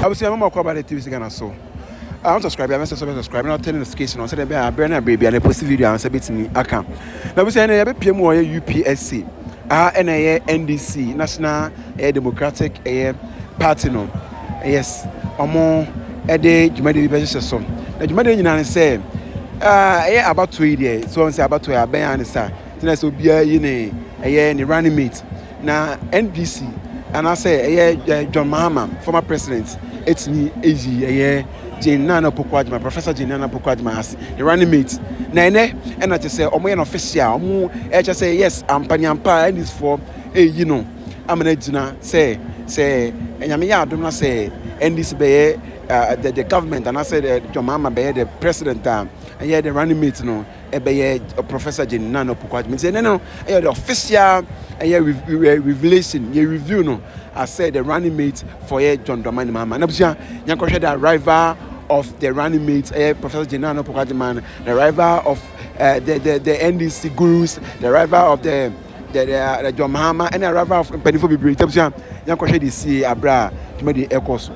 I was saying, I'm about the TV Ghana so. I want to subscribe. I'm subscribe. Now turn notification on. So that I bring a baby and a post video and say bit me. I can. Now we say I be PM or UPSC. And NDC National Democratic Party no. Yes. Omo ede jumade bi be so. Na jumade nyina say about 2 years. So say about 2 years ben an say. Tina so bia yi ne running mate. Na NDC and I say John Mahama, former president. It's me easy Naana Opoku Agyemang, Professor Naana Opoku Agyemang as the running mate. Na ene and I just say omo an official omo just say yes ampanyampa and is for you know amana gina say enyame ya adom na say NDC be the government and I said John Mahama be the president and the running mate no be Professor Naana Opoku Agyemang say no the official revelation review no I said the running mate for John Dramani Mahama na busia yankohwe the arrival of the running mate Professor Naana Opoku Agyemang, the arrival of the NDC gurus, the arrival of the John Mahama and the arrival of Penifo Bibri na busia yankohwe the see abra tumedi ekoso.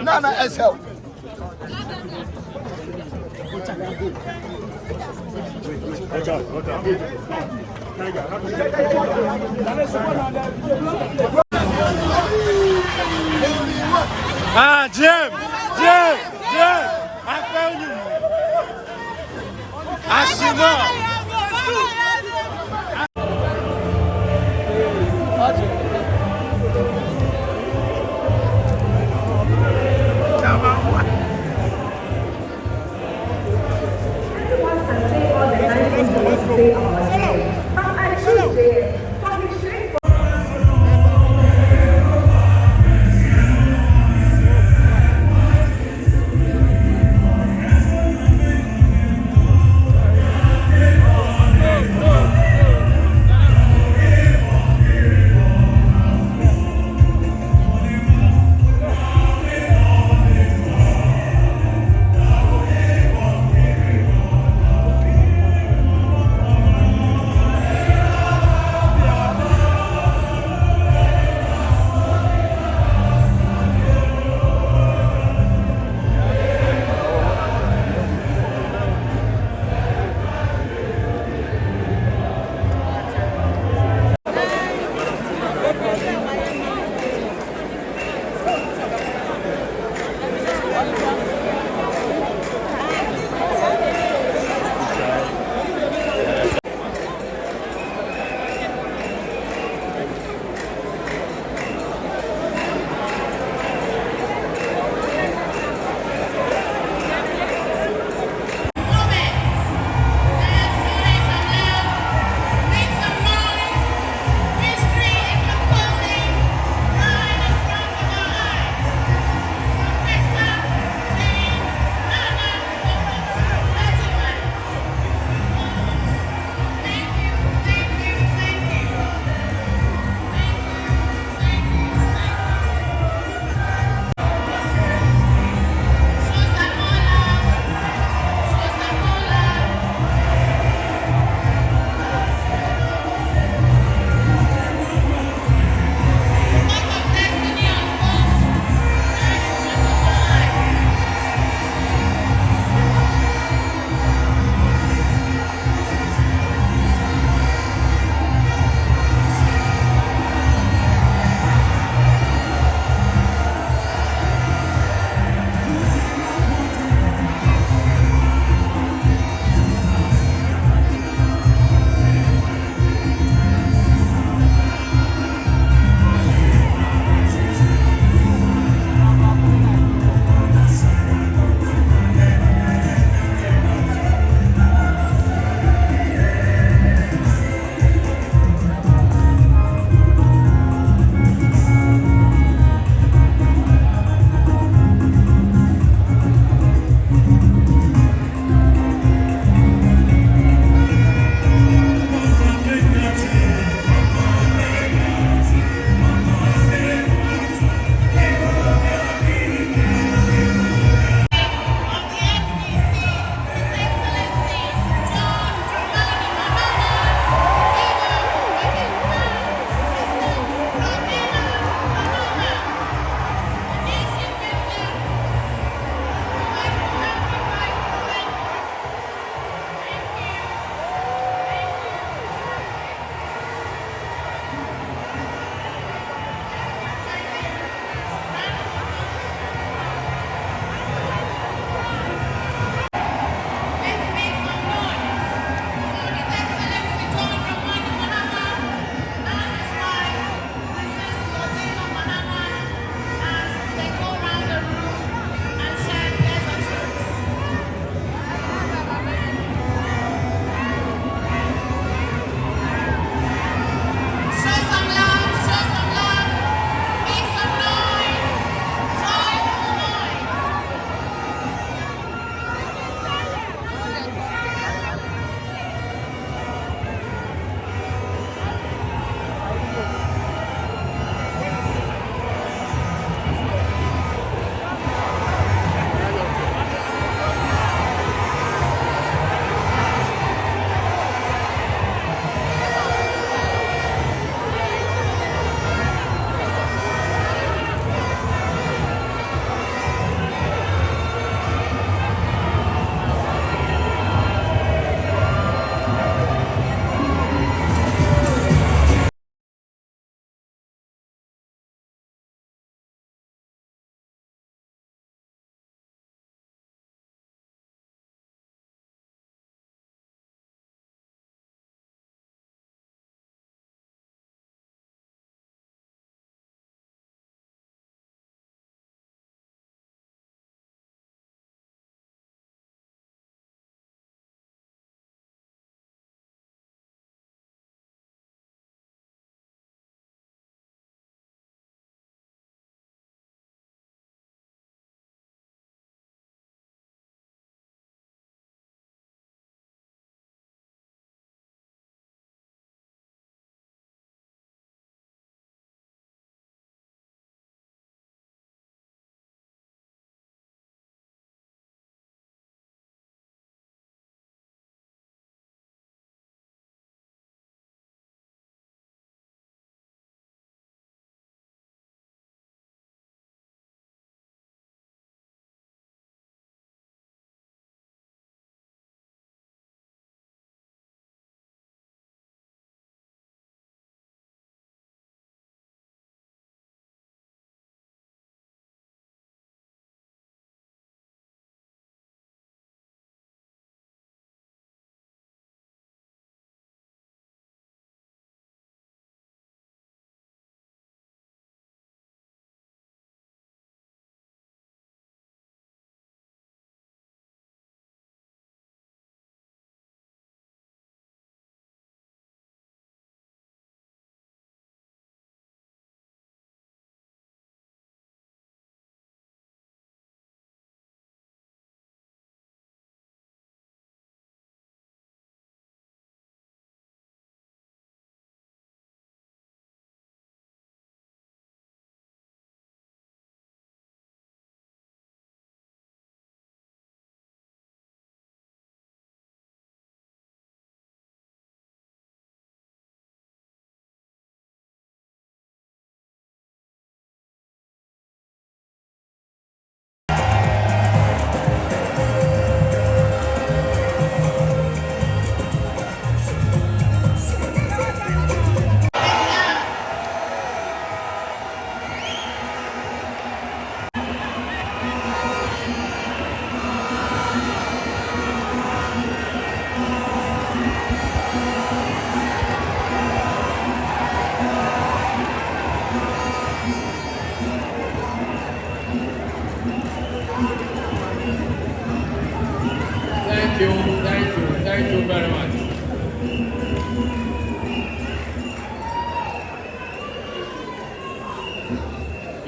Naana SL. Ah, Jim! I found you! Ashima!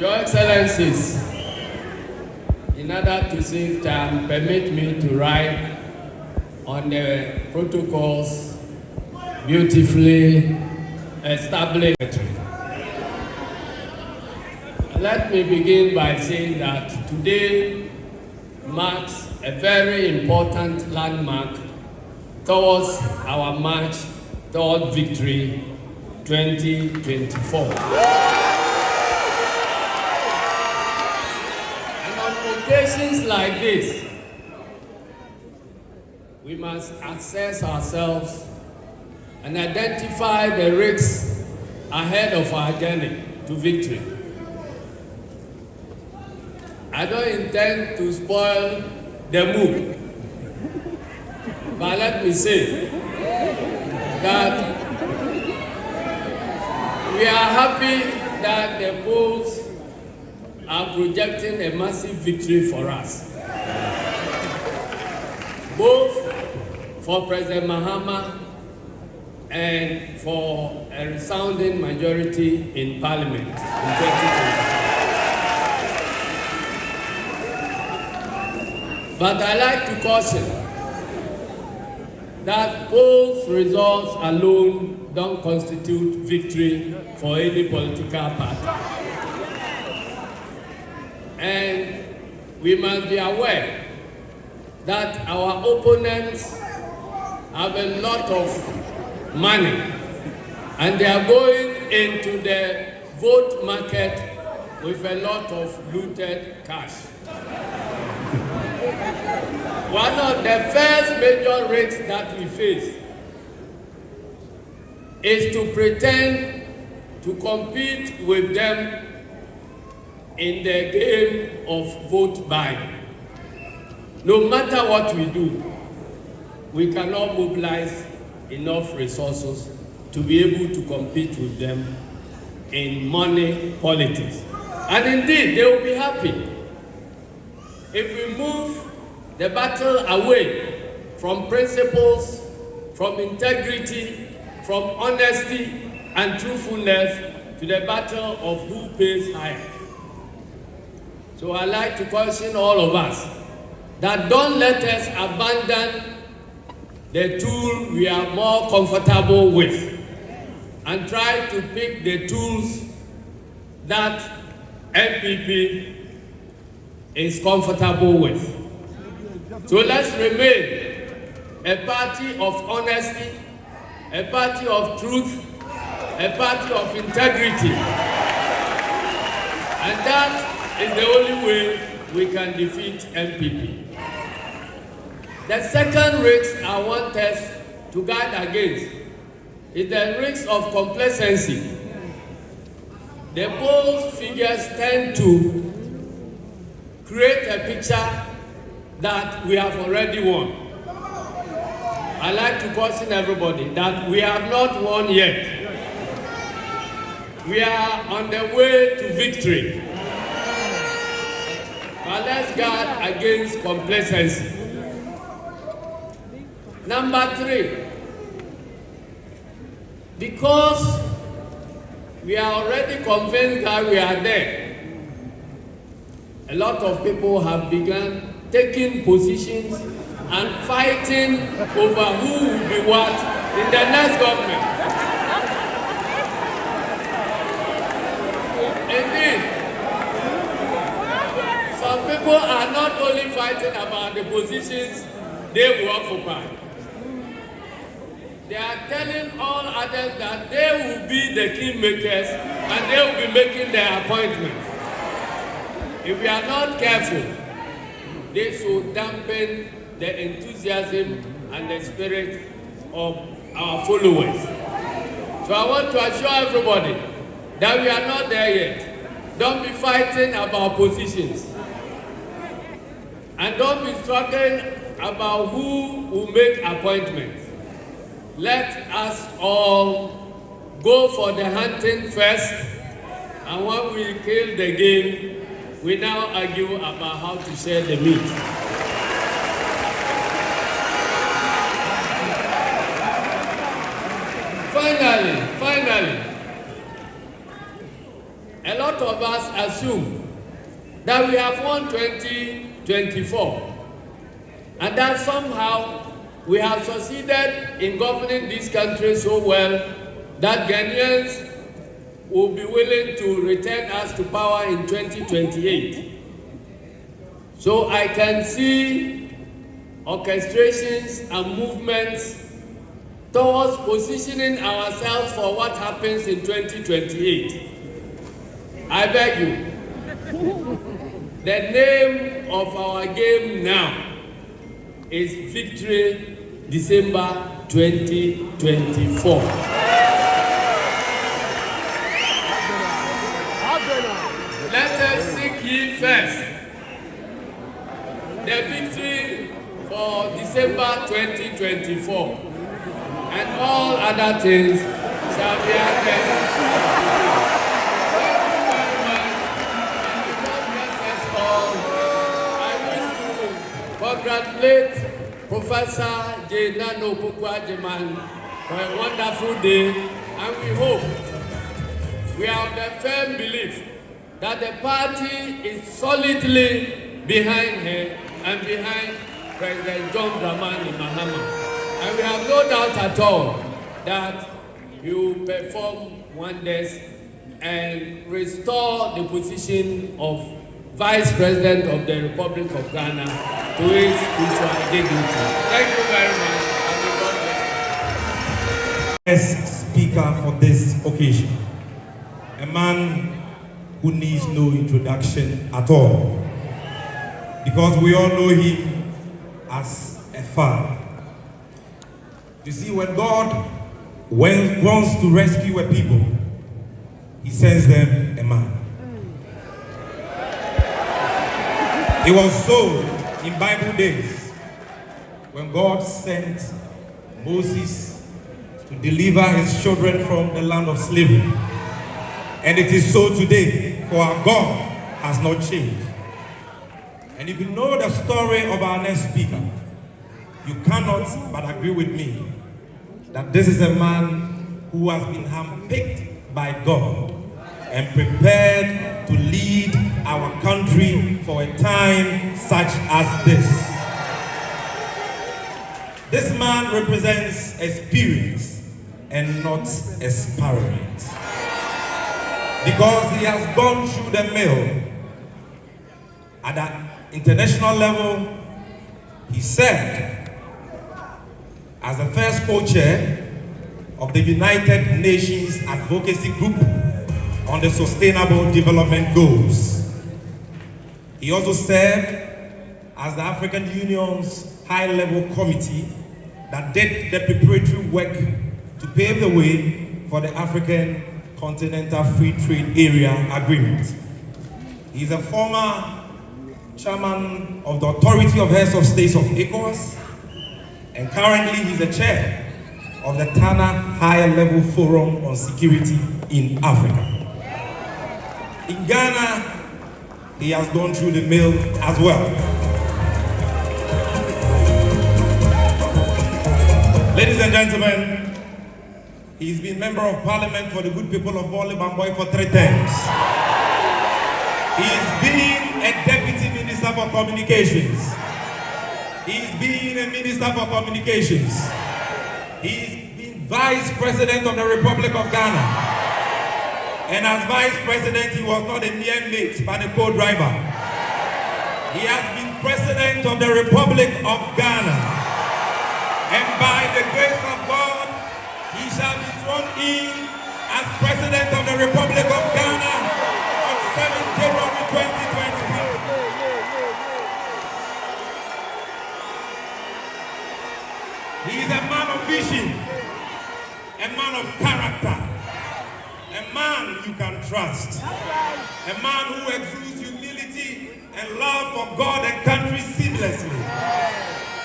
Your Excellencies, in order to save time, permit me to write on the protocols beautifully established. Let me begin by saying that today marks a very important landmark towards our march toward victory 2024. And on occasions like this, we must assess ourselves and identify the risks ahead of our journey to victory. I don't intend to spoil the mood, but let me say that we are happy that the polls are projecting a massive victory for us, both for President Mahama and for a resounding majority in Parliament in 2024. But I like to caution that polls results alone don't constitute victory for any political party. And we must be aware that our opponents have a lot of money and they are going into the vote market with a lot of looted cash. One of the first major risks that we face is to pretend to compete with them in the game of vote buying. No matter what we do, we cannot mobilize enough resources to be able to compete with them in money politics. And indeed, they will be happy if we move the battle away from principles, from integrity, from honesty and truthfulness to the battle of who pays higher. So I'd like to caution all of us that don't let us abandon the tool we are more comfortable with and try to pick the tools that MPP is comfortable with. So let's remain a party of honesty, a party of truth, a party of integrity. And that is the only way we can defeat MPP. The second risk I want us to guard against is the risk of complacency. The polls figures tend to create a picture that we have already won. I like to caution everybody that we have not won yet. We are on the way to victory. But let's guard against complacency. Number 3, because we are already convinced that we are there, a lot of people have begun taking positions and fighting over who will be what in the next government. Indeed, some people are not only fighting about the positions they will occupy, they are telling all others that they will be the kingmakers and they will be making their appointments. If we are not careful, this will dampen the enthusiasm and the spirit of our followers. So I want to assure everybody that we are not there yet. Don't be fighting about positions. And don't be struggling about who will make appointments. Let us all go for the hunting first, and when we kill the game, we now argue about how to share the meat. Finally, a a lot of us assume that we have won 2024 and that somehow we have succeeded in governing this country so well that Ghanaians will be willing to return us to power in 2028. So I can see orchestrations and movements towards positioning ourselves for what happens in 2028. I beg you, the name of our game now is Victory December 2024. Let us seek ye first the victory for December 2024, and all other things shall be added. Thank you very much, and God bless us all. I wish to congratulate Professor Naana Opoku Agyemang for a wonderful day, and we hope, we have the firm belief that the party is solidly behind her and behind President John Dramani Mahama. And we have no doubt at all that he will perform wonders and restore the position of Vice President of the Republic of Ghana to his usual dignity. Thank you very much, and may God bless you. As speaker for this occasion, a man who needs no introduction at all, because we all know him as a father. You see, when God wants to rescue a people, he sends them a man. It was so in Bible days when God sent Moses to deliver his children from the land of slavery. And it is so today, for our God has not changed. And if you know the story of our next speaker, you cannot but agree with me that this is a man who has been handpicked by God and prepared to lead our country for a time such as this. This man represents experience and not experiment, because he has gone through the mill. At the international level, he served as the first co-chair of the United Nations Advocacy Group on the Sustainable Development Goals. He also served as the African Union's high-level committee that did the preparatory work to pave the way for the African Continental Free Trade Area Agreement. He is a former chairman of the Authority of Heads of States of ECOWAS, and currently he's the chair of the Naana High-Level Forum on Security in Africa. In Ghana, he has gone through the mill as well. Ladies and gentlemen, he's been member of parliament for the good people of Bole Bamboy for 3 terms. He's been a deputy minister for communications. He's been a minister for communications. He's been vice president of the Republic of Ghana. And as vice president, he was not a mere mate, but a co-driver. He has been president of the Republic of Ghana. And by the grace of God, he shall be sworn in as president of the Republic of Ghana on 7th January 2023. He is a man of vision, a man of character, a man you can trust, a man who exudes humility and love for God and country seamlessly.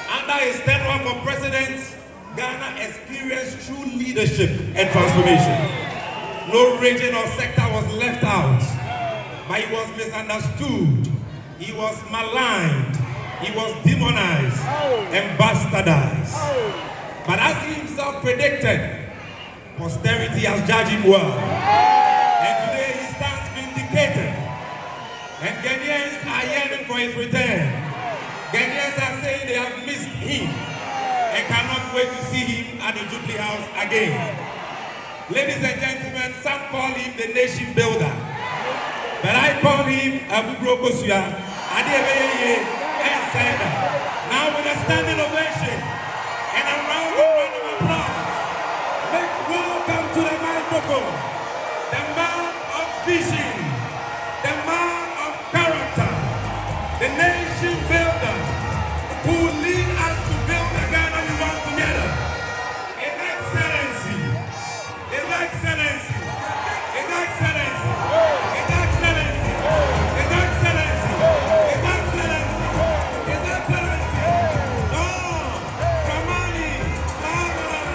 Under his tenure for president, Ghana experienced true leadership and transformation. No region or sector was left out, but he was misunderstood, he was maligned, he was demonized and bastardized. But as he himself predicted, posterity has judged him well. And today he stands vindicated Ghanaians are yearning for his return. Ghanaians are saying they have missed him and cannot wait to see him at the Jubilee House again. Ladies and gentlemen, some call him the nation builder, but I call him Abu Brokosuya, Adebeye, and Senda. Now with a standing ovation and a round of applause, make welcome to the microphone, the man of vision, the man of character, the nation builder, who will lead us to build the Ghana we want together. His Excellency, His Excellency, His Excellency, His Excellency, His Excellency, His Excellency, His Excellency, John Dramani Mahama.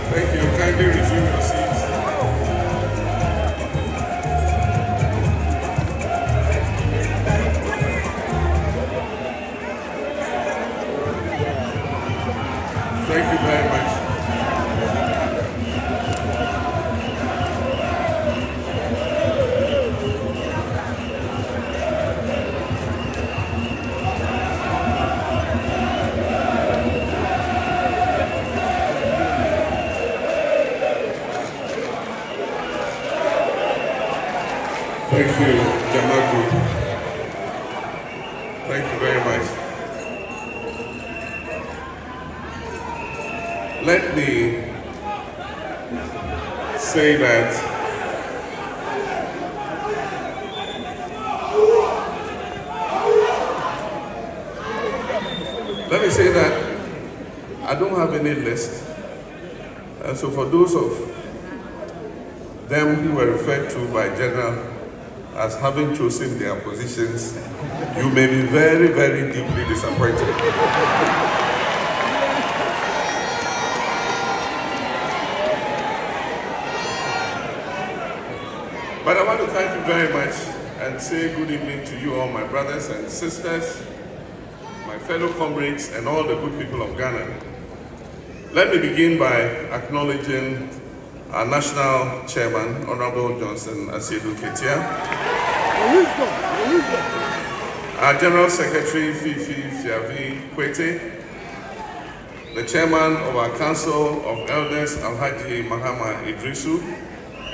Thank you. Kindly resume your seats. Thank you very much. Thank you, Jamagu. Thank you very much. Let me say that I don't have any list. And so for those of them who were referred to by General as having chosen their positions, you may be very, very deeply disappointed. But I want to thank you very much and say good evening to you all, my brothers and sisters, my fellow comrades, and all the good people of Ghana. Let me begin by acknowledging our National Chairman, Honorable Johnson Asiedu Ketia, our General Secretary, Fifi Fiavi Kwete, the Chairman of our Council of Elders, Alhaji Mahama Idrisu,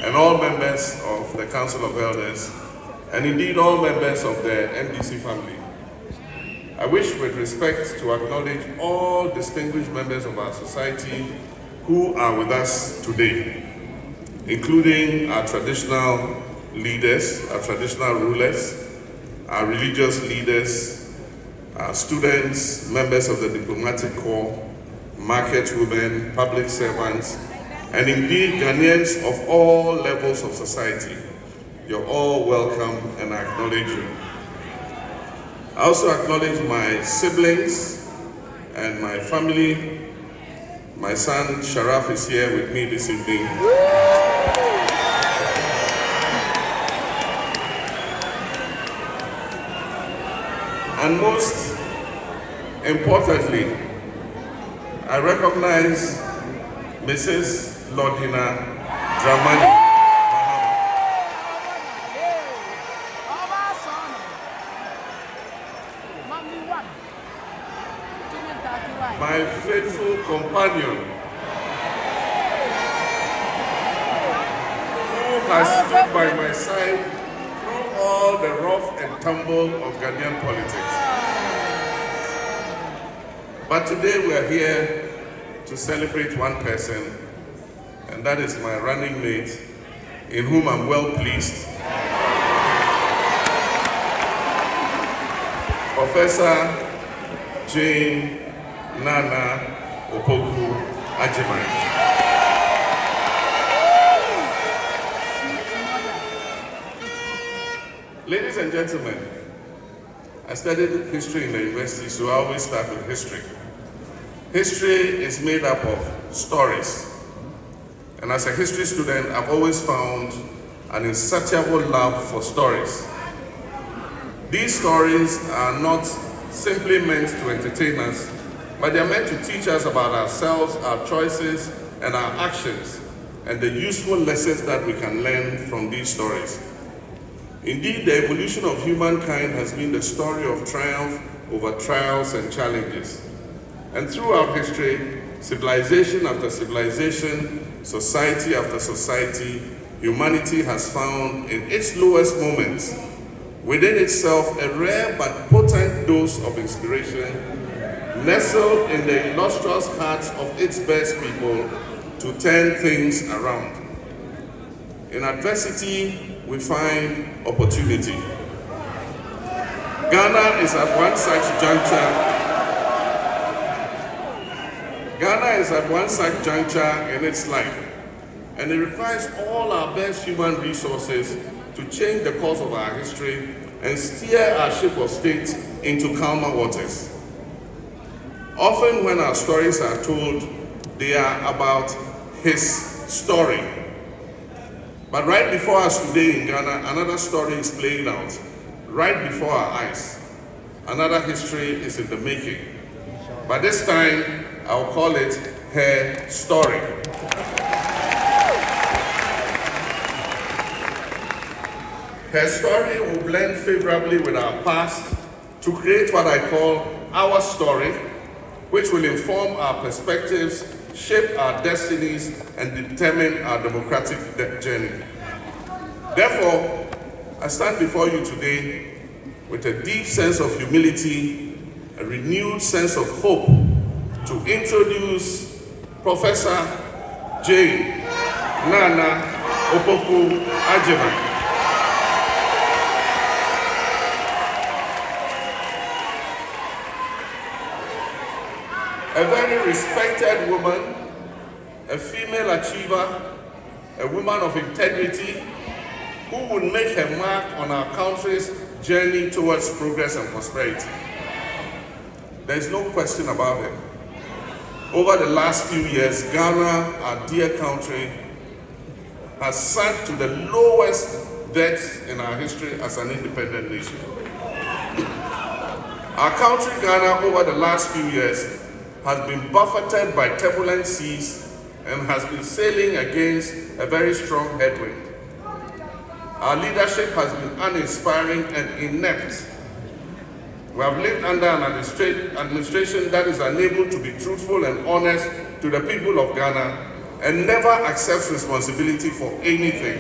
and all members of the Council of Elders, and indeed all members of the NDC family. I wish with respect to acknowledge all distinguished members of our society who are with us today, including our traditional leaders, our traditional rulers, our religious leaders, our students, members of the diplomatic corps, market women, public servants, and indeed Ghanaians of all levels of society. You're all welcome and I acknowledge you. I also acknowledge my siblings and my family. My son Sharaf is here with me this evening. And most importantly, I recognize Mrs. Lordina Dramani. My faithful companion, who has stood by my side through all the rough and tumble of Ghanaian politics. But today we are here to celebrate one person, and that is my running mate, in whom I'm well pleased. Professor Jane Naana Opoku Agyemang. Ladies and gentlemen, I studied history in the university, so I always start with history. History is made up of stories. And as a history student, I've always found an insatiable love for stories. These stories are not simply meant to entertain us, but they are meant to teach us about ourselves, our choices, and our actions, and the useful lessons that we can learn from these stories. Indeed, the evolution of humankind has been the story of triumph over trials and challenges. And throughout history, civilization after civilization, society after society, humanity has found in its lowest moments within itself a rare but potent dose of inspiration, nestled in the illustrious hearts of its best people to turn things around. In adversity, we find opportunity. Ghana is at one such juncture in its life, and it requires all our best human resources to change the course of our history and steer our ship of state into calmer waters. Often when our stories are told, they are about his story. But right before us today in Ghana, another story is playing out. Right before our eyes, another history is in the making. But this time, I'll call it her story. Her story will blend favorably with our past to create what I call our story, which will inform our perspectives, shape our destinies, and determine our democratic journey. Therefore, I stand before you today with a deep sense of humility, a renewed sense of hope to introduce Professor J. Naana Opoku Agyemang. A very respected woman, a female achiever, a woman of integrity, who would make her mark on our country's journey towards progress and prosperity. There is no question about it. Over the last few years, Ghana, our dear country, has sunk to the lowest depths in our history as an independent nation. Our country, Ghana, over the last few years, has been buffeted by turbulent seas and has been sailing against a very strong headwind. Our leadership has been uninspiring and inept. We have lived under an administration that is unable to be truthful and honest to the people of Ghana and never accepts responsibility for anything.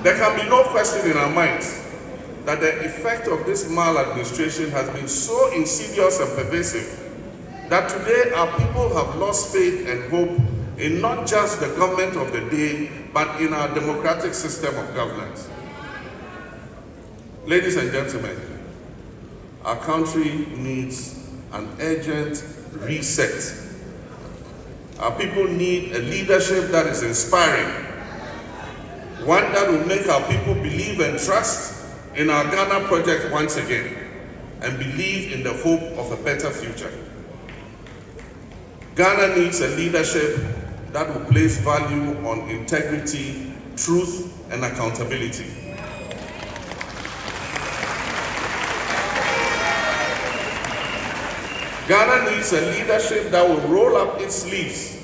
There can be no question in our minds that the effect of this maladministration has been so insidious and pervasive that today our people have lost faith and hope in not just the government of the day, but in our democratic system of governance. Ladies and gentlemen, our country needs an urgent reset. Our people need a leadership that is inspiring, one that will make our people believe and trust in our Ghana project once again, and believe in the hope of a better future. Ghana needs a leadership that will place value on integrity, truth, and accountability. Ghana needs a leadership that will roll up its sleeves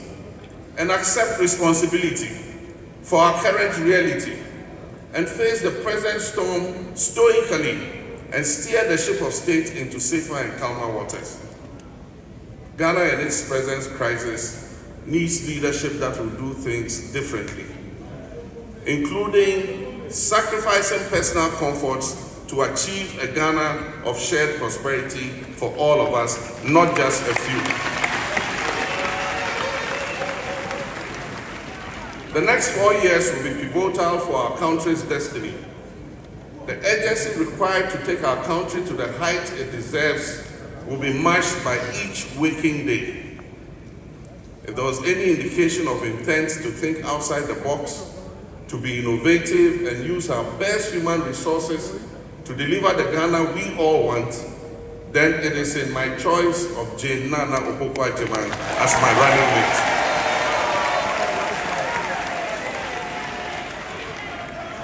and accept responsibility for our current reality and face the present storm stoically and steer the ship of state into safer and calmer waters. Ghana in its present crisis needs leadership that will do things differently, including sacrificing personal comforts to achieve a Ghana of shared prosperity for all of us, not just a few. The next 4 years will be pivotal for our country's destiny. The urgency required to take our country to the height it deserves will be matched by each waking day. If there was any indication of intent to think outside the box, to be innovative and use our best human resources to deliver the Ghana we all want, then it is in my choice of Jane Naana Opoku Agyemang as my running mate.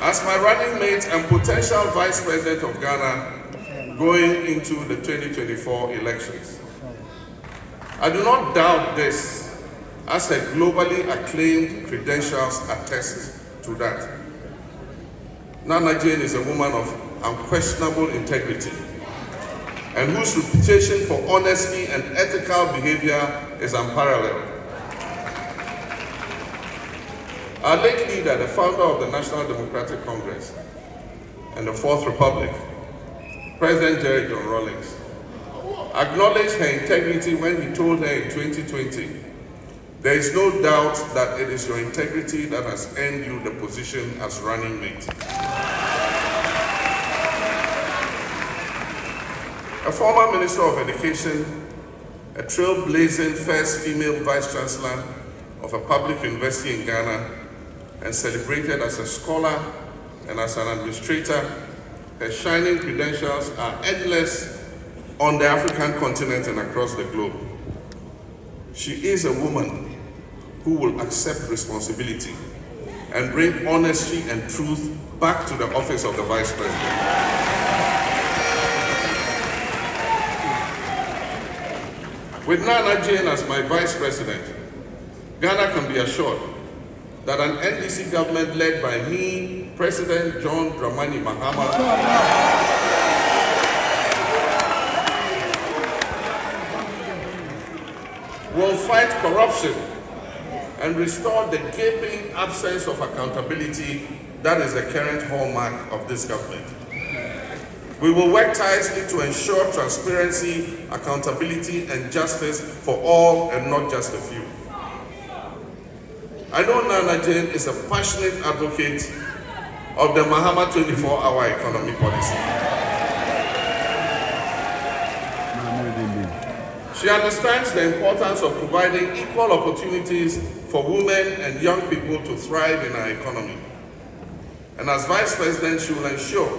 as my running mate and potential Vice President of Ghana going into the 2024 elections. I do not doubt this, as her globally acclaimed credentials attest to that. Naana Jane is a woman of unquestionable integrity and whose reputation for honesty and ethical behavior is unparalleled. Our late leader, the founder of the National Democratic Congress and the Fourth Republic, President Jerry John Rawlings, acknowledged her integrity when he told her in 2020, "There is no doubt that it is your integrity that has earned you the position as running mate." A former Minister of Education, a trailblazing first female Vice Chancellor of a public university in Ghana, and celebrated as a scholar and as an administrator, her shining credentials are endless on the African continent and across the globe. She is a woman who will accept responsibility and bring honesty and truth back to the office of the Vice President. With Naana Jane as my Vice President, Ghana can be assured that an NDC government led by me, President John Dramani Mahama, will fight corruption and restore the gaping absence of accountability that is the current hallmark of this government. We will work tirelessly to ensure transparency, accountability, and justice for all and not just a few. I know Naana Jane is a passionate advocate of the Mahama 24-hour economy policy. She understands the importance of providing equal opportunities for women and young people to thrive in our economy. And as Vice President, she will ensure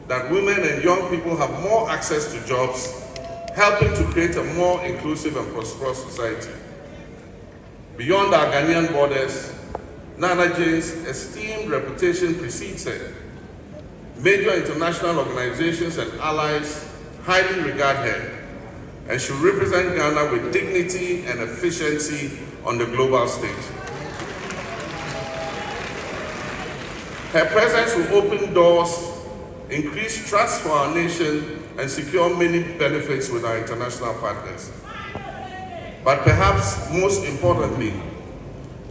that women and young people have more access to jobs, helping to create a more inclusive and prosperous society. Beyond our Ghanaian borders, Naana Jane's esteemed reputation precedes her. Major international organizations and allies highly regard her, and she will represent Ghana with dignity and efficiency on the global stage. Her presence will open doors, increase trust for our nation, and secure many benefits with our international partners. But perhaps most importantly,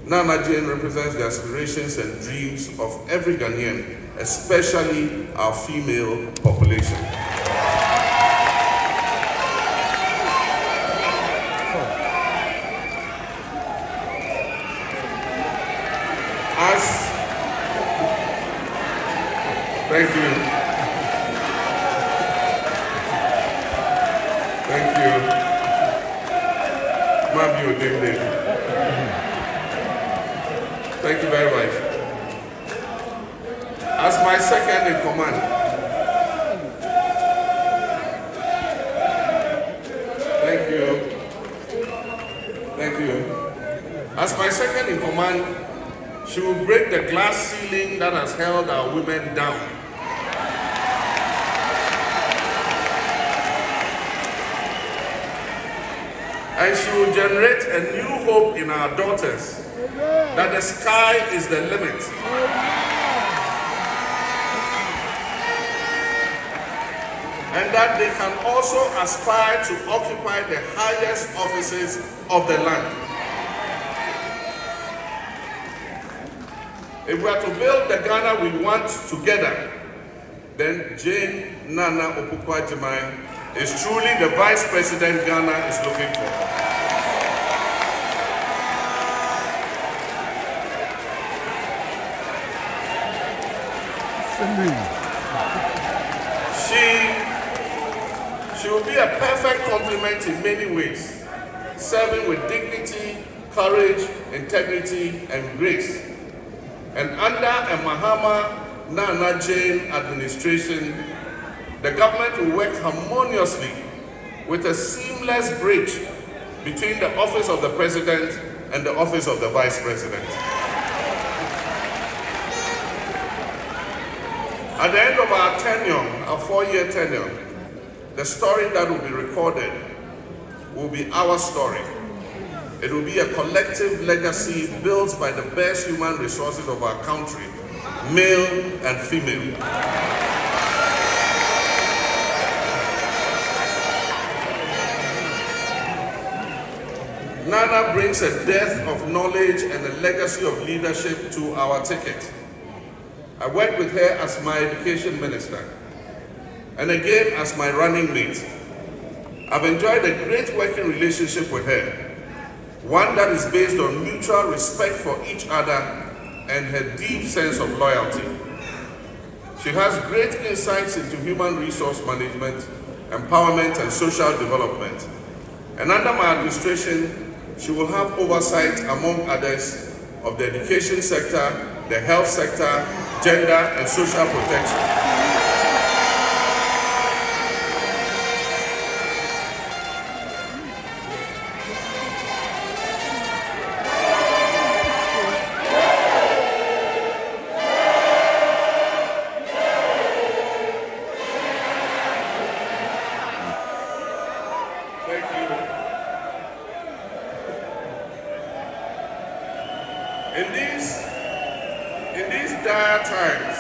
Naana Jane represents the aspirations and dreams of every Ghanaian, especially our female population. Thank you. Thank you. Mabio Dende. Thank you very much. As my second in command, thank you. Thank you. As my second in command, she will break the glass ceiling that has held our women down. And she will generate a new hope in our daughters that the sky is the limit. And that they can also aspire to occupy the highest offices of the land. If we are to build the Ghana we want together, then Jane Naana Opoku Agyemang is truly the Vice President Ghana is looking for. She will be a perfect complement in many ways, serving with dignity, courage, integrity, and grace. And under a Mahama Naana Jane administration, the government will work harmoniously with a seamless bridge between the office of the President and the office of the Vice President. At the end of our tenure, our 4-year tenure, the story that will be recorded will be our story. It will be a collective legacy built by the best human resources of our country, male and female. Naana brings a depth of knowledge and a legacy of leadership to our ticket. I worked with her as my education minister, and again as my running mate. I've enjoyed a great working relationship with her, one that is based on mutual respect for each other and her deep sense of loyalty. She has great insights into human resource management, empowerment, and social development. And under my administration, she will have oversight, among others, of the education sector, the health sector, gender, and social protection. In these dire times,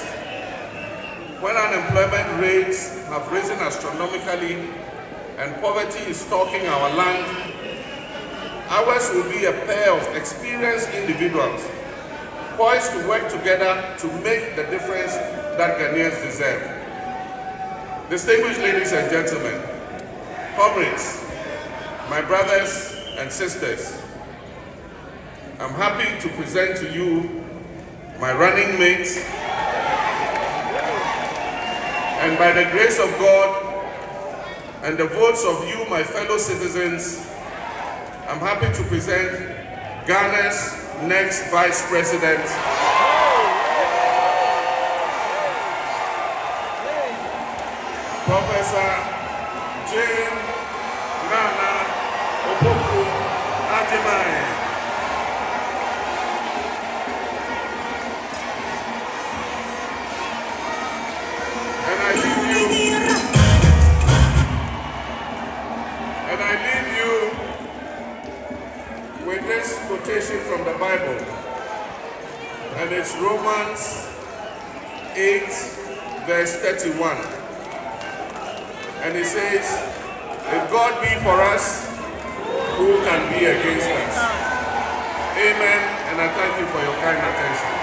when unemployment rates have risen astronomically and poverty is stalking our land, ours will be a pair of experienced individuals poised to work together to make the difference that Ghanaians deserve. Distinguished ladies and gentlemen, comrades, my brothers and sisters, I'm happy to present to you my running mates, and by the grace of God and the votes of you, my fellow citizens, I'm happy to present Ghana's next Vice President, Professor Jane Naana Opoku Agyemang. And I leave you with this quotation from the Bible, and it's Romans 8, verse 31. And it says, if God be for us, who can be against us? Amen, and I thank you for your kind attention.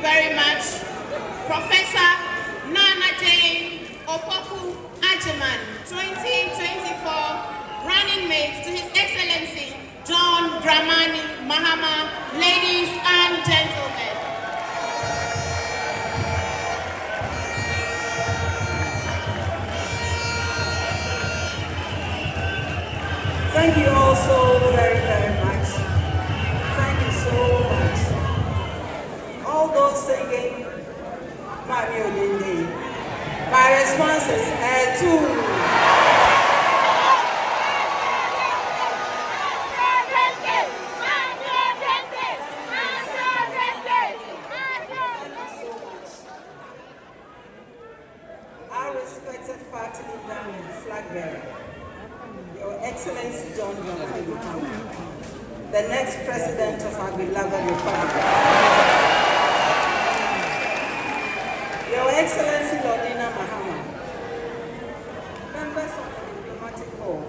Very much, Professor Naana Opoku Agyemang, 2024 running mate to His Excellency John Dramani Mahama, ladies and gentlemen. Thank you all so very, very much. Thank you so much. All those singing, Mami Odinde. My response is, too. Our respected party leader and flag bearer, Your Excellency John Dramani Mahama, the next president of our beloved republic. Your Excellency Lordina Mahama, members of the diplomatic corps,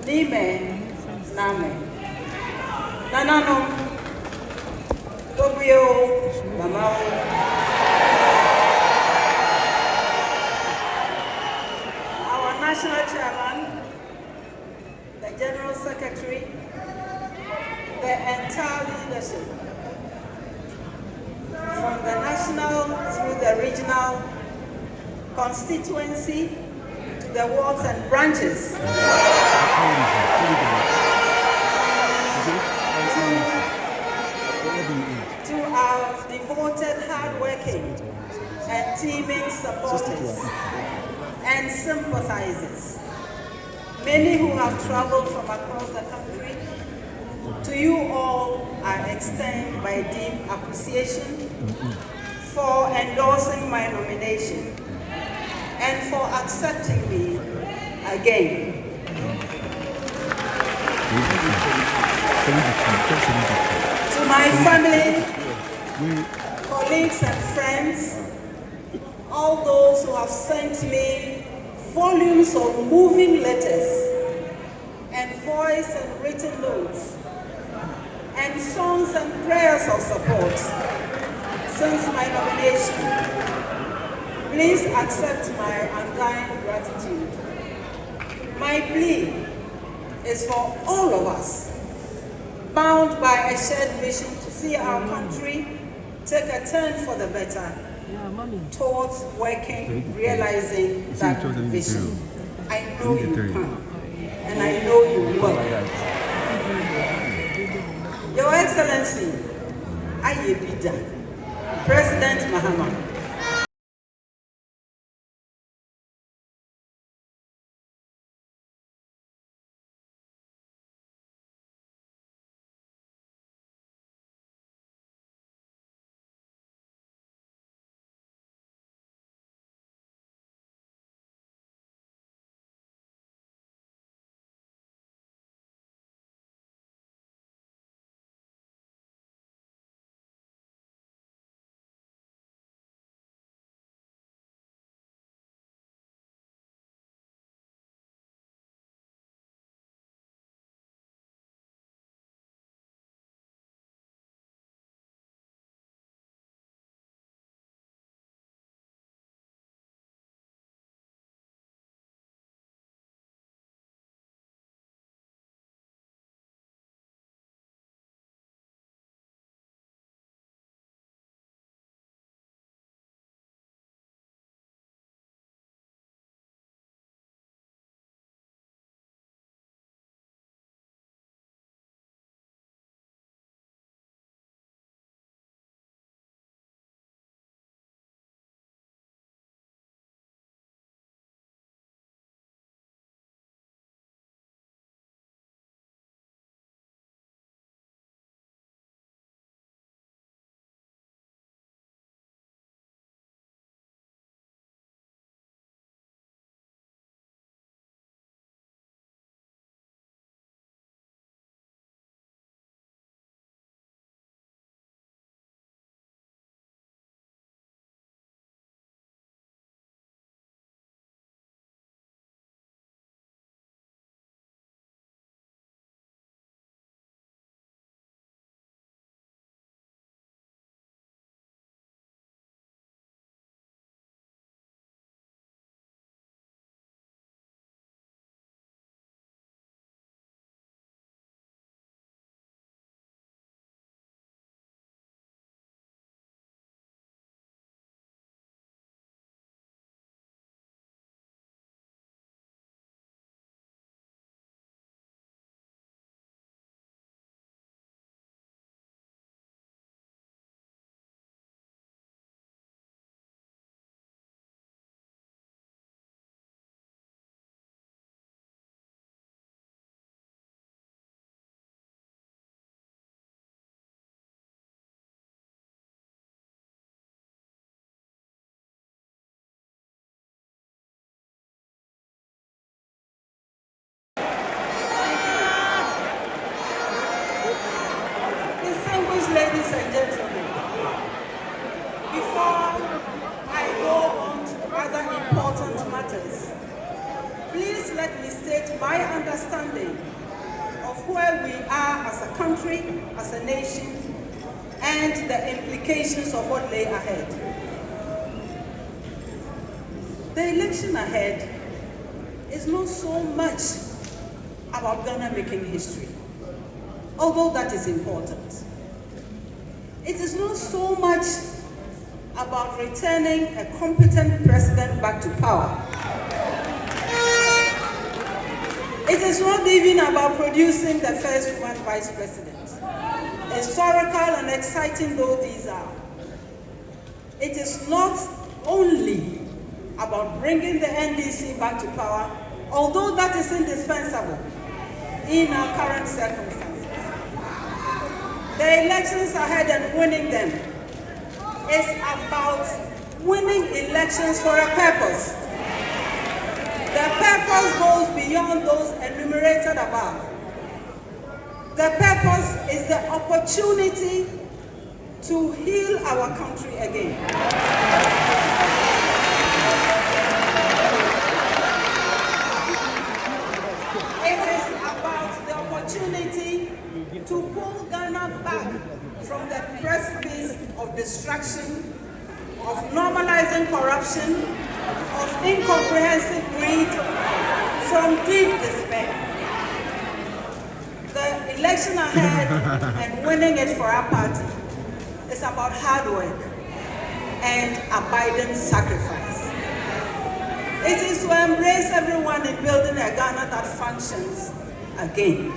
Nime, Name, Nanano, Tobio, Mamao, our national chairman, the general secretary, the entire leadership, from the national through the regional constituency to the wards and branches, to our devoted, hardworking, and teeming supporters and sympathizers, many who have traveled from across the country. To you all, I extend my deep appreciation for endorsing my nomination and for accepting me again. To my family, colleagues and friends, all those who have sent me volumes of moving letters and voice and written notes and songs and prayers of support since my nomination, please accept my undying gratitude. My plea is for all of us, bound by a shared vision to see our country take a turn for the better towards working, realizing that vision. I know you can, and I know you will. Your Excellency, Ayebida, President Mahama, ladies and gentlemen, before I go on to other important matters, please let me state my understanding of where we are as a country, as a nation, and the implications of what lay ahead. The election ahead is not so much about Ghana making history, although that is important. It is not so much about returning a competent president back to power. It is not even about producing the first woman vice president. Historical and exciting though these are, it is not only about bringing the NDC back to power, although that is indispensable in our current circumstances. The elections ahead and winning them is about winning elections for a purpose. The purpose goes beyond those enumerated above. The purpose is the opportunity to heal our country again. It is about the opportunity to pull Ghana back from the precipice of destruction, of normalizing corruption, of incomprehensive greed, from deep despair. The election ahead and winning it for our party is about hard work and abiding sacrifice. It is to embrace everyone in building a Ghana that functions again.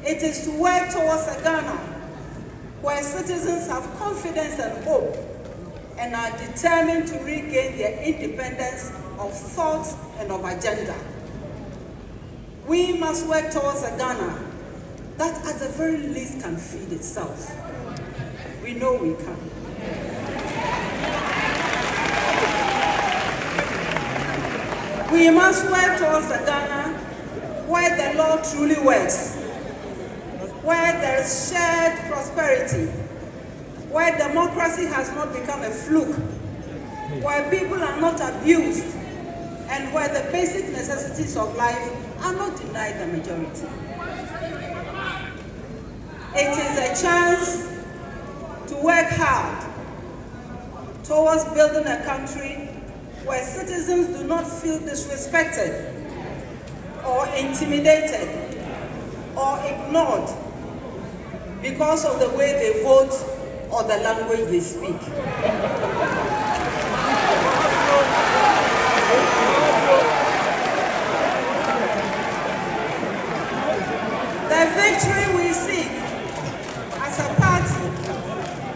It is to work towards a Ghana where citizens have confidence and hope and are determined to regain their independence of thought and of agenda. We must work towards a Ghana that at the very least can feed itself. We know we can. We must work towards a Ghana where the law truly works, where there is shared prosperity, where democracy has not become a fluke, where people are not abused, and where the basic necessities of life are not denied the majority. It is a chance to work hard towards building a country where citizens do not feel disrespected or intimidated or ignored because of the way they vote or the language they speak. The victory we seek as a party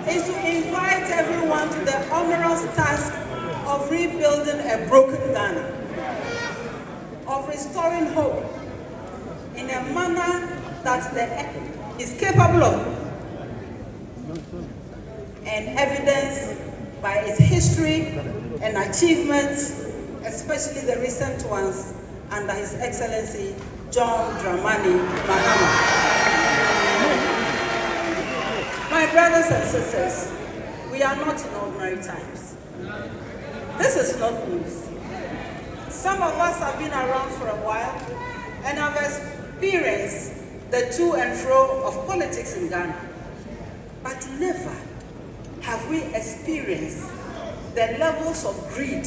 is to invite everyone to the onerous task of rebuilding a broken Ghana, of restoring hope in a manner that is capable of, and evidenced by its history and achievements, especially the recent ones under His Excellency John Dramani Mahama. My brothers and sisters, we are not in ordinary times. This is not news. Some of us have been around for a while and have experienced the to and fro of politics in Ghana. But never have we experienced the levels of greed,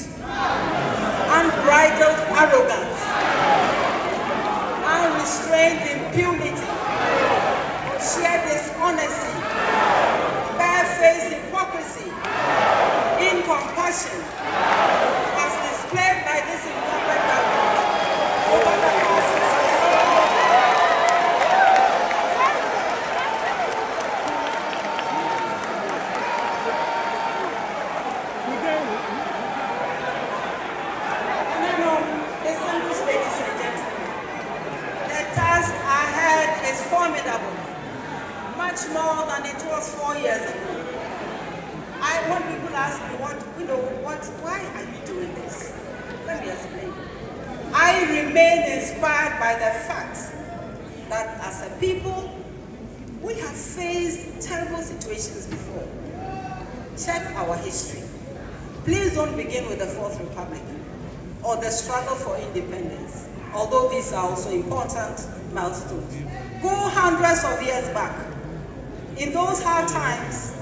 unbridled arrogance, unrestrained impunity, sheer dishonesty, barefaced hypocrisy, incompassion, as displayed by this incumbent government over the past 6 years. Distinguished ladies and gentlemen, the task ahead is formidable, much more than it was 4 years ago. When people ask me, why are you doing this? Let me explain. I remain inspired by the fact that as a people, we have faced terrible situations before. Check our history. Please don't begin with the Fourth Republic or the struggle for independence, although these are also important milestones. Go hundreds of years back. In those hard times,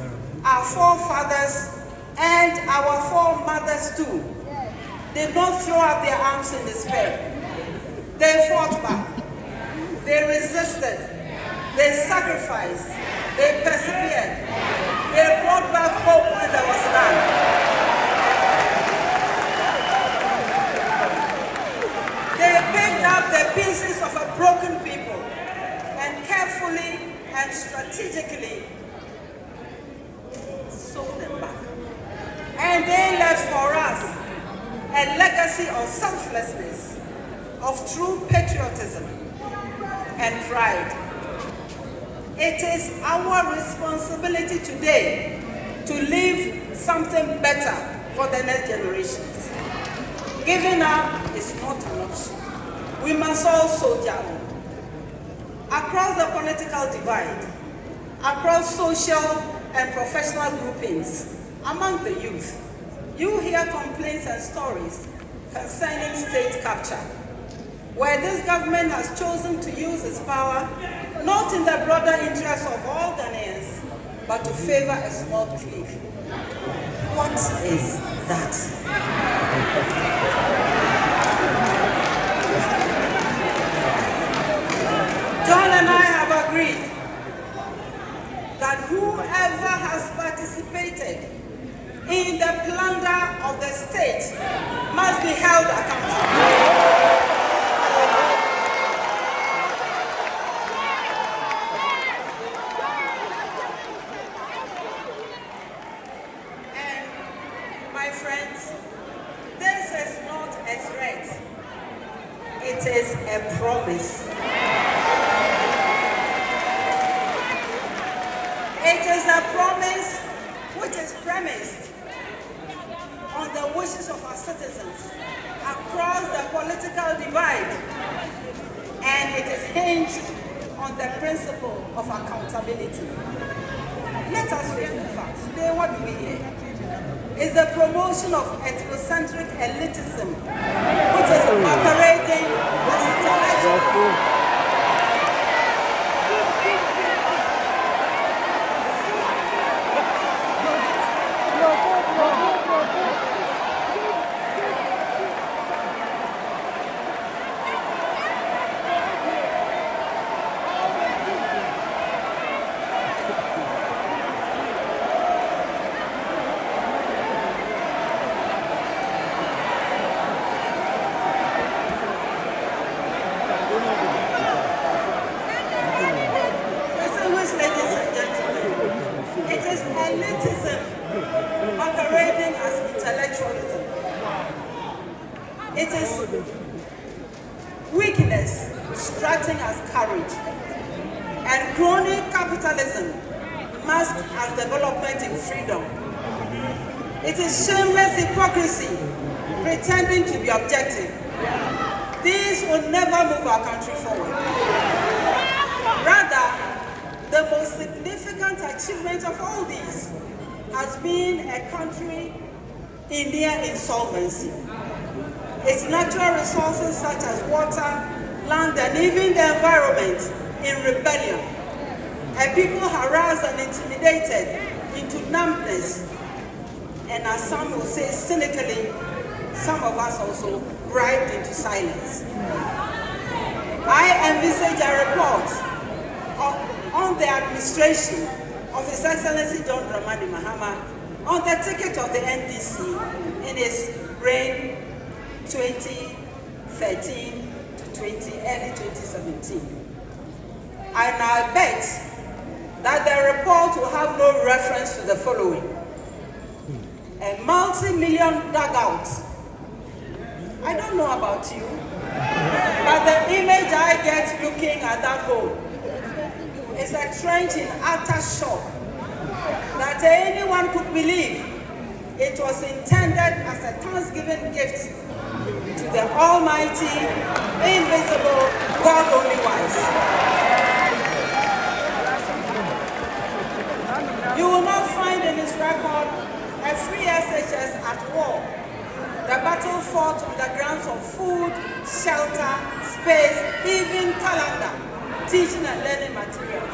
our forefathers and our foremothers too did not throw up their arms in despair. They fought back. They resisted. They sacrificed. They persevered. They brought back hope when there was none. They picked up the pieces of a broken people and carefully and strategically sewed them back. And they left for us a legacy of selflessness, of true patriotism and pride. It is our responsibility today to leave something better for the next generations. Giving up is not an option. We must all soldier on. Across the political divide, across social and professional groupings, among the youth, you hear complaints and stories concerning state capture, where this government has chosen to use its power not in the broader interest of all Ghanaians, but to favor a small clique. What is that? John and I have agreed that whoever has participated in the plunder of the state must be held accountable. My friends, this is not a threat. It is a promise. It is a promise which is premised on the wishes of our citizens across the political divide, and it is hinged on the principle of accountability. Let us face the facts. Today, what do we hear? Is the promotion of ethnocentric elitism, which is operating as intellectual. It is weakness strutting as courage, and crony capitalism masked as development in freedom. It is shameless hypocrisy pretending to be objective. These will never move our country forward. Rather, the most significant achievement of all these has been a country in near insolvency. Its natural resources such as water, land, and even the environment in rebellion. A people harassed and intimidated into numbness, and as some will say cynically, some of us also bribed into silence. I envisage a report on the administration of His Excellency John Dramani Mahama on the ticket of the NDC in his reign 2013 to early 2017. And I bet that the report will have no reference to the following: a multi-million dugout. I don't know about you, but the image I get looking at that hole is a trench in utter shock that anyone could believe it was intended as a Thanksgiving gift to the Almighty, invisible, God only wise. record a free SHS at war. The battle fought on the grounds of food, shelter, space, even calendar, teaching and learning materials.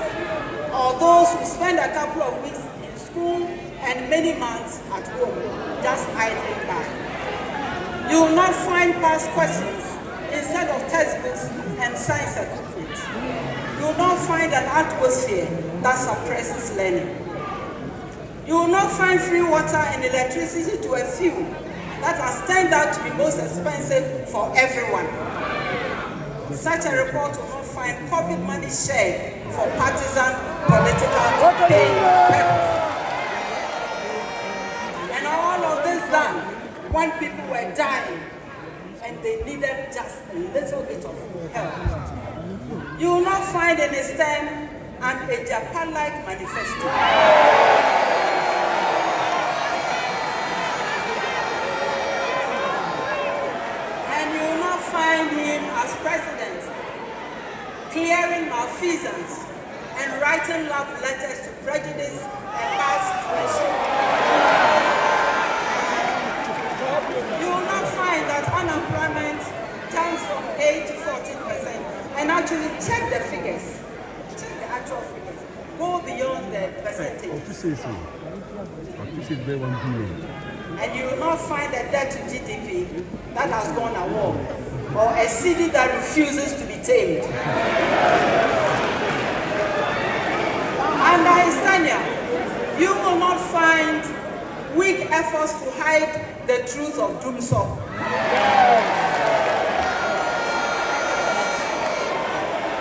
Or those who spend a couple of weeks in school and many months at home, just idling by. You will not find past questions instead of textbooks and science equipment. You will not find an atmosphere that suppresses learning. You will not find free water and electricity to a few that has turned out to be most expensive for everyone. Such a report will not find COVID money shared for partisan political gain purposes. And all of this done when people were dying and they needed just a little bit of help. You will not find in his stand and a Japan-like manifesto. Find him as president, clearing malfeasance and writing love letters to prejudice and bad situation. You will not find that unemployment turns from 8 to 14%, and actually check the figures, check the actual figures, go beyond the percentages. And you will not find a debt to GDP that has gone a war, or a city that refuses to be tamed. Under his tenure, you will not find weak efforts to hide the truth of Dumsor.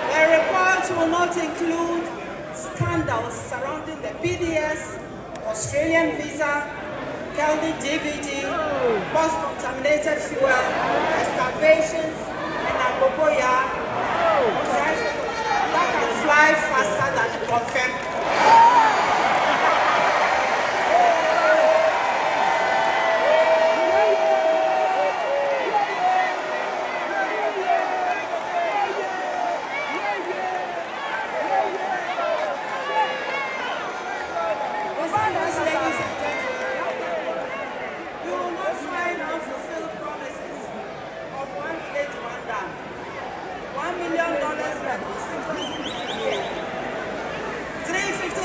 The report will not include scandals surrounding the BDS, Australian visa, Kelly DVD, post-contaminated fuel, excavations, and Agoboya that can fly faster than the confirmed.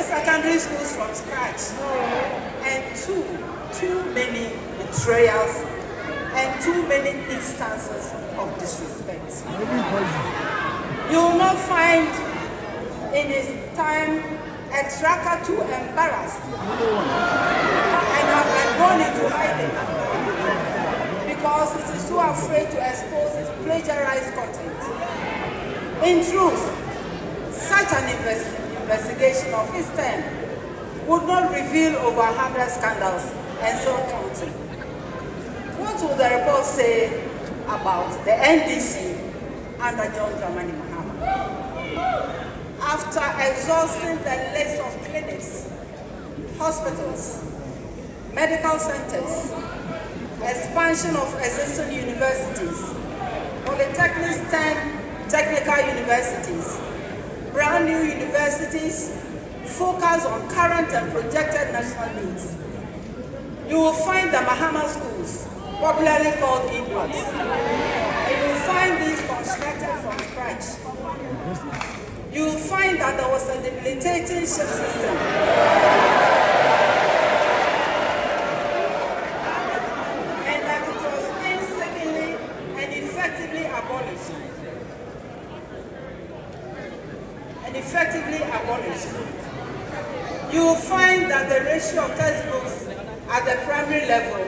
Secondary schools from scratch, and too many betrayals and too many instances of disrespect. You will not find in his time a tracker too embarrassed and have gone into hiding because it is too afraid to expose its plagiarized content. In truth, such an investigation of his term would not reveal over 100 scandals and so counting. What will the report say about the NDC under John Dramani Mahama? After exhausting the list of clinics, hospitals, medical centers, expansion of existing universities, polytechnics, 10 technical universities, brand new universities, focus on current and projected national needs. You will find the Mahama schools, popularly called inputs. And you will find these constructed from scratch. You will find that there was a debilitating shift system. And that it was painstakingly and effectively abolished. You will find that the ratio of textbooks at the primary level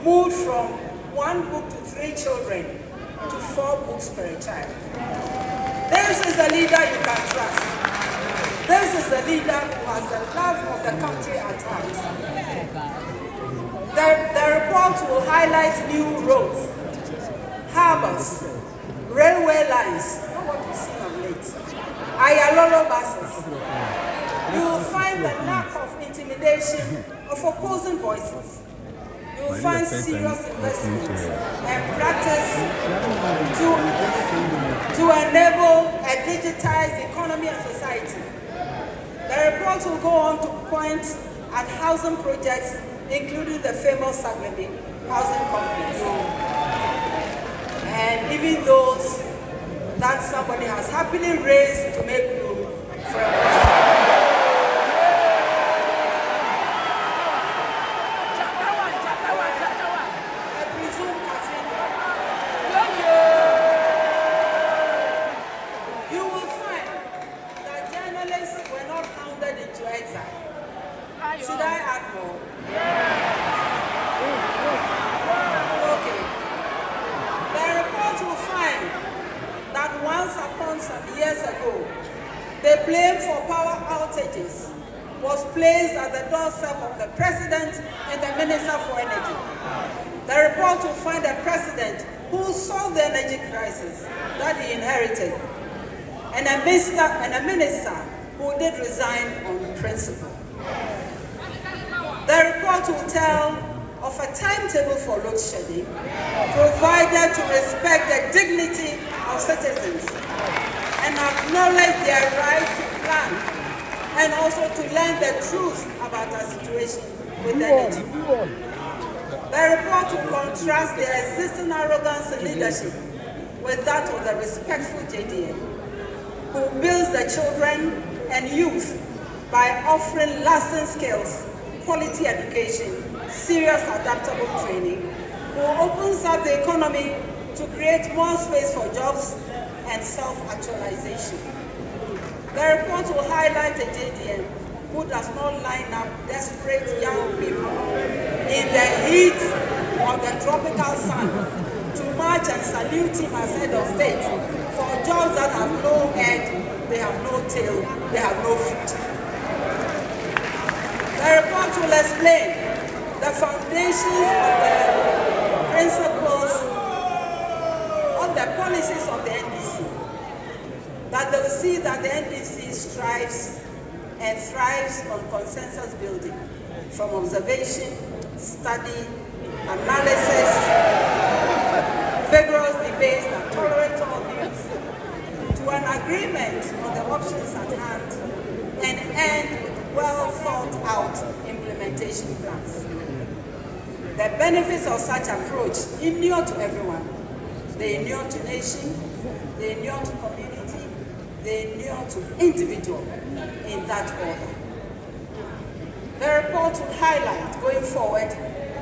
moved from 1 book to 3 children to 4 books per child. This is the leader you can trust. This is the leader who has the love of the country at heart. The report will highlight new roads, harbors, railway lines, not what we've seen of late, Ayalolo buses. You will find the lack of intimidation of opposing voices. You will find serious investment and practice to enable a digitized economy and society. The report will go on to point at housing projects, including the famous Saglebe housing complex. And even those that somebody has happily raised to make room for a presumed cathedral. You will find that journalists were not hounded into exile. Should I add more? Okay. The report will find that once upon some years ago, the blame for power outages was placed at the doorstep of the President and the Minister for Energy. The report will find a President who solved the energy crisis that he inherited, and a minister who did resign on principle. The report will tell of a timetable for load shedding, provided to respect the dignity of citizens and acknowledge their right to plan, and also to learn the truth about our situation with energy. The report will contrast the existing arrogance in leadership with that of the respectful JDM, who builds the children and youth by offering lasting skills, quality education, serious adaptable training, who opens up the economy to create more space for jobs and self-actualization. The report will highlight a JDM who does not line up desperate young people in the heat of the tropical sun to march and salute him as head of state for jobs that have no head, they have no tail, they have no feet. The report will explain the foundations of the principles of the policies of the NDC, that they will see that the NDC strives and thrives on consensus building, from observation, study, analysis, vigorous debates that tolerate all views, to an agreement on the options at hand, and end with well thought out implementation plans. The benefits of such approach inure to everyone. They inure to nation, they inure to community, they inure to individual, in that order. The report will highlight, going forward,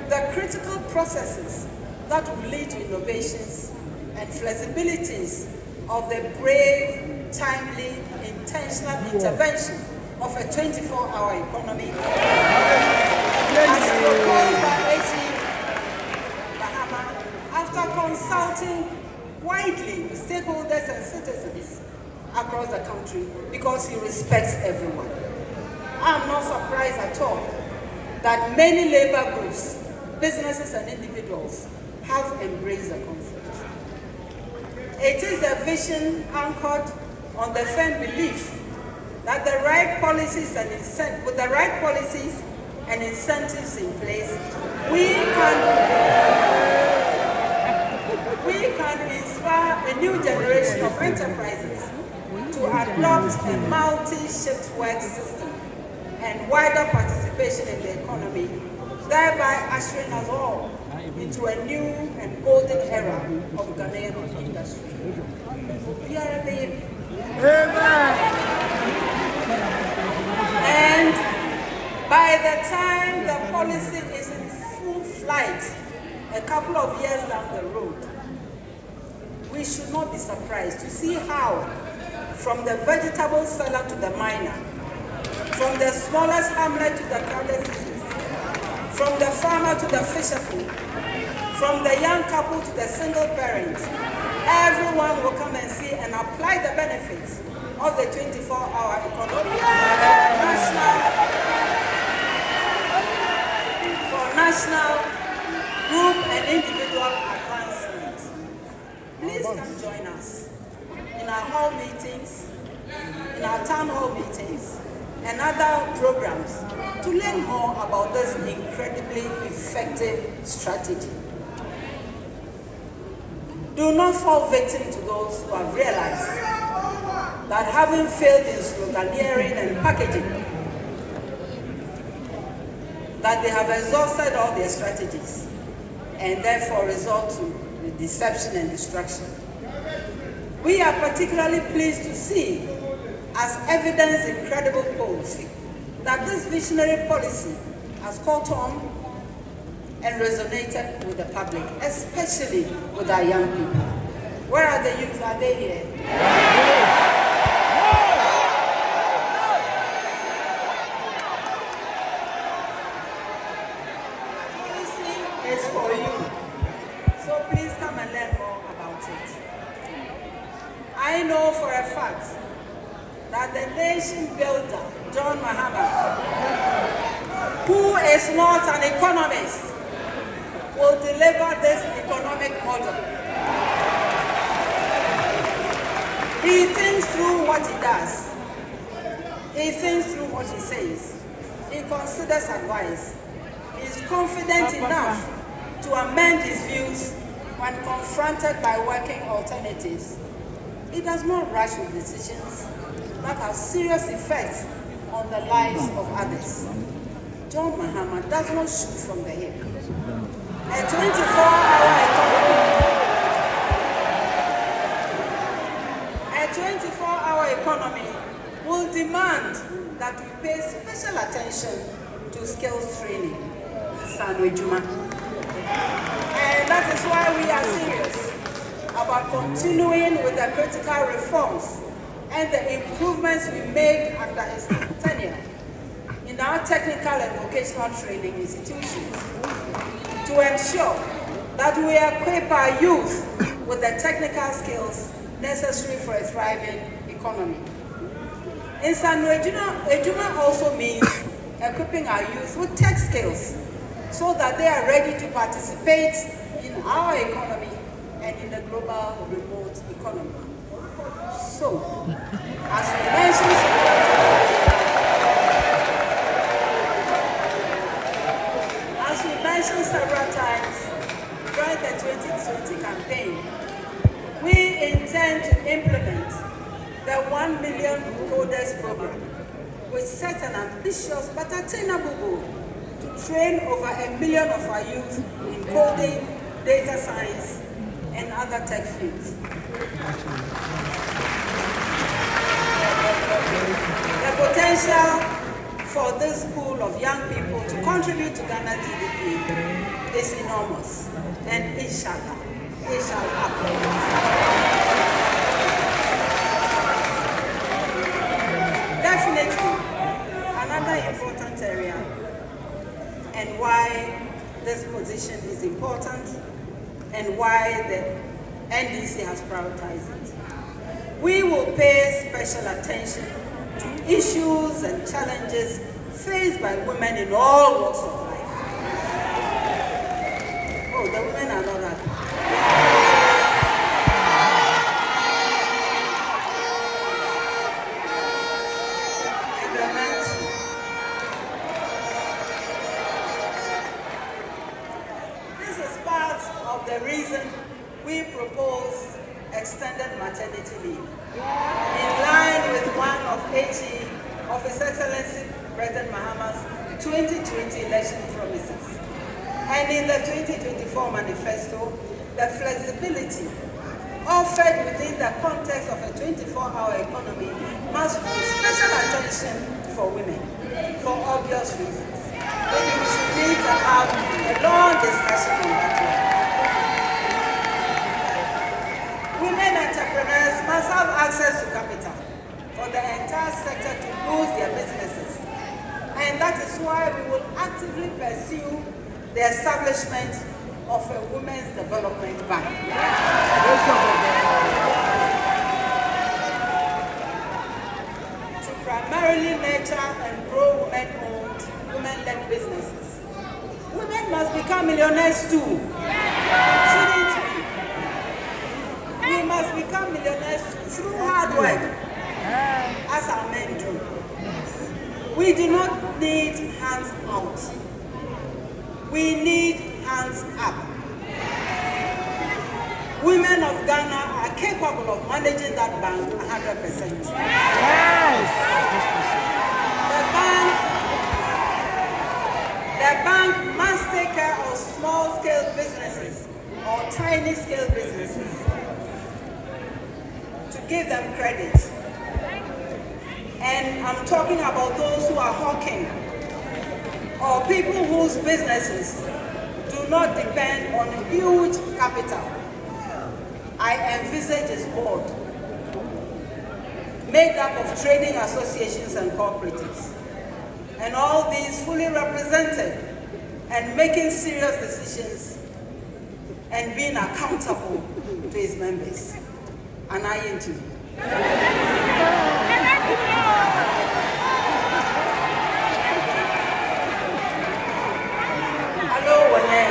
the critical processes that will lead to innovations and flexibilities of the brave, timely, intentional intervention of a 24-hour economy, as proposed by A.C. Mahama, after consulting widely with stakeholders and citizens across the country, because he respects everyone. I'm not surprised at all that many labor groups, businesses and individuals have embraced the concept. It is a vision anchored on the firm belief that with the right policies and incentives in place, we can inspire a new generation of enterprises to adopt a multi-shift work system and wider participation in the economy, thereby ushering us all into a new and golden era of Ghanaian industry. And by the time the policy is in full flight, a couple of years down the road, we should not be surprised to see how, from the vegetable seller to the miner, from the smallest hamlet to the crowded cities, from the farmer to the fisherman, from the young couple to the single parent, everyone will come and see and apply the benefits of the 24-hour economy for national, group and individual advancement. Please come join us in our hall meetings, in our town hall meetings, and other programs to learn more about this incredibly effective strategy. Do not fall victim to those who have realized that having failed in sloganeering and packaging, that they have exhausted all their strategies and therefore resort to deception and destruction. We are particularly pleased to see, as evidence in credible polls, that this visionary policy has caught on and resonated with the public, especially with our young people. Where are the youth? Are they here? Policy is for you, so please come and learn more about it. I know for a fact that the nation builder, John Mahama, who is not an economist, will deliver this economic model. He thinks through what he does. He thinks through what he says. He considers advice. He is confident enough to amend his views when confronted by working alternatives. He does not rush with decisions that have serious effects on the lives of others. John Mahama does not shoot from the hip. A 24-hour economy will demand that we pay special attention to skills training, and that is why we are serious about continuing with the critical reforms and the improvements we made under his tenure in our technical and vocational training institutions to ensure that we equip our youth with the technical skills necessary for a thriving economy. Ejuma also means equipping our youth with tech skills so that they are ready to participate in our economy and in the global remote economy. So, as we mentioned several times during the 2020 campaign, we intend to implement the 1 million coders program, which sets an ambitious but attainable goal to train over 1 million of our youth in coding, data science, and other tech fields. The potential for this pool of young people to contribute to Ghana's GDP is enormous, and inshallah, it shall happen. Definitely, another important area, and why this position is important, and why the NDC has prioritized it. We will pay special attention to issues and challenges faced by women in all walks of life. Oh, the women are not happy. And the men too. This is part of the reason we propose extended maternity leave, in line with one of His Excellency President Mahama's 2020 election promises. And in the 2024 manifesto, the flexibility offered within the context of a 24-hour economy must hold special attention for women, for obvious reasons. Maybe we should need to have a long discussion on that one. Women entrepreneurs must have access to capital for the entire sector to boost their businesses. And that is why we will actively pursue the establishment of a Women's Development Bank. To primarily nurture and grow women-owned, women-led businesses. Women must become millionaires too. Shouldn't we? We must become millionaires through hard work, as our men do. We do not need hands out. We need hands up. Women of Ghana are capable of managing that bank 100%. Yes. bank must take care of small-scale businesses or tiny-scale businesses to give them credit. And I'm talking about those who are hawking or people whose businesses do not depend on huge capital. I envisage this board made up of trading associations and cooperatives, and all these fully represented and making serious decisions and being accountable to its members. And I into. Hello, Wane.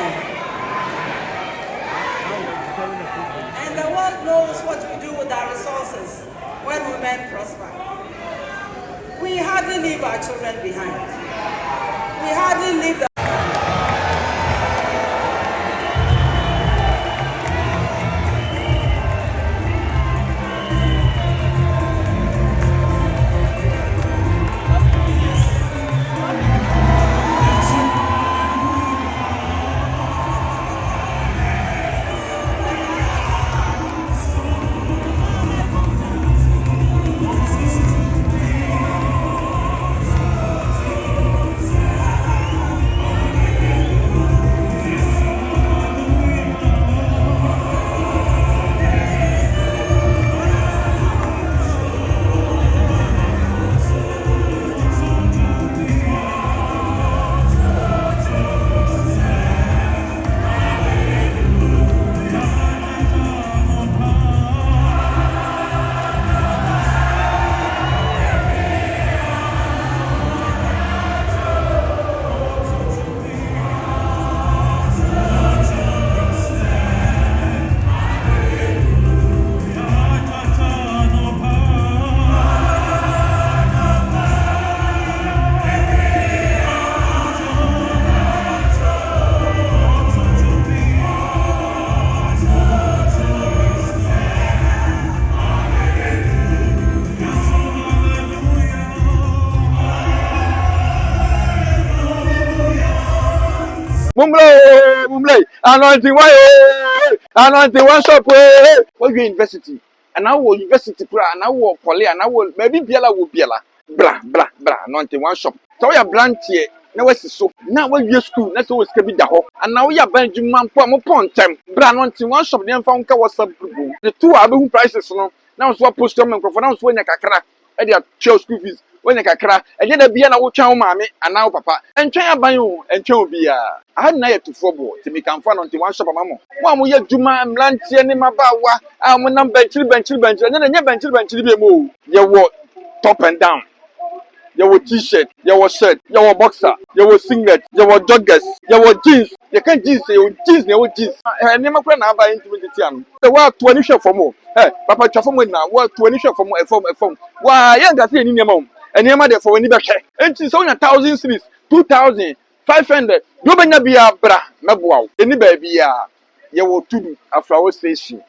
And the world knows what we do with our resources when women prosper. We hardly leave our children behind. We hardly leave them. Mumble, anointing one shop. What university? And now university, and now poly, and now maybe Biela will Biela. Blah, anointing one shop. So you're blunt here. Now what's so? Now when you're school, that's always can be the hole. And now you're Benjamin upon time. Blah, anointing one shop, then found WhatsApp group. The two are the prices, now swap post on microphone, now when you can crack at your child school fees. When you can crack, and yet there be an old child, mammy, and now papa, and try by you, and child be I had night to four boy to become fun until one shop of mamma. One will yet Juma and Blanty and Mabawa, I'm a number bench, and then a bench to be moved. You walk top and down. You were t-shirt, you were shirt, you were boxer, you were singlet, you were joggers, you were jeans. You can't jeans, you jeans. I never can have an intimate. The world 20 shop for more. Hey, Papa Chaffam now, work 20 shop for more, a phone. Why, I ain't got any mom. And your mother for any back. And she's on 1,000 cities, 2,500. You may not be a bra, Mabuau. Any baby, you will to a flower station.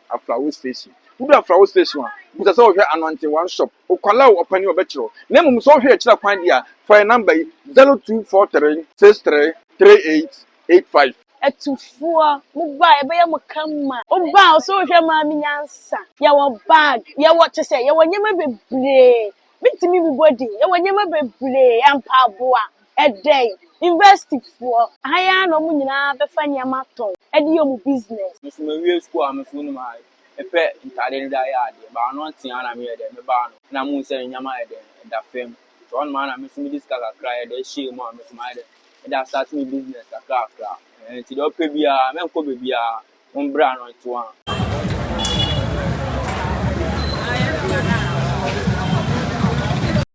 Who do a flower station? Because I saw here anointing one shop. Who call out upon your bachelor. Name so here, Chila Pandia, for a number 0243 63 3885. Etufua muba ebe ya mukama oba so hwe ma mi nyansa ya wo bag ya wo te se ya wo nyema bebre bitimi bi body ya wo nyema bebre ampa aboa edey invest for haya no mu nyina be fa nyama ton edi yo mu business this me we school am so no mai epe ntade nda ya ade ba no tia na me de me ba no na mu se nyama ede da fam so on man am me this kaka cry de she mo am so mai de da start me business kaka. Ti do pe bia men ko be bia on bra no to an